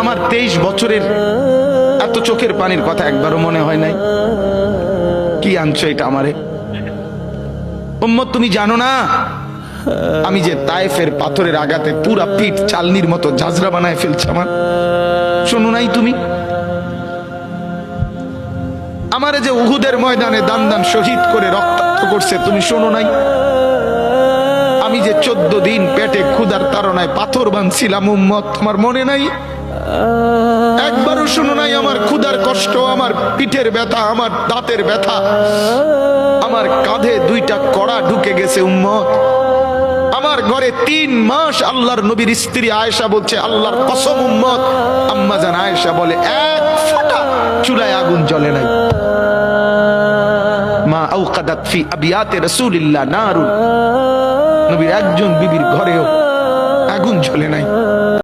আমার 23 বছরের এত চোখের পানির কথা একবারও মনে হয় নাই? কি আনছো এটা আমারে? উম্মত তুমি জানো না আমি যে তায়েফের পাথরের আঘাতে পুরা পিঠ চালনির মতো ঝাঁঝরা বানায় ফেলছে আমার? শোনো নাই তুমি? আমারে যে উহুদের ময়দানে দান দান শহীদ করে রক্তাক্ত করছে, তুমি শোনো নাই? আমি যে 14 দিন পেটে ক্ষুধার তাড়নায় পাথর বাঁধছিলাম, উম্মত আমার মনে নাই? একবারও শোনো নাই আমার ক্ষুধার কষ্ট, আমার পিঠের ব্যথা, আমার দাঁতের ব্যথা, আমার কাঁধে 2টা কড়া ঢুকে গেছে? উম্মত আমার ঘরে 3 মাস আল্লাহর নবীর স্ত্রী আয়েশা বলছে, আল্লাহর কসম উম্মত, আম্মা জান আয়েশা বলে, এক ফোঁটা চুলায় আগুন জ্বলে নাই। মা আওকাদাত ফি আবিয়াতে রাসূলিল্লাহ নারুন, নবীর একজন বিবির ঘরেও আগুন জ্বলে নাই।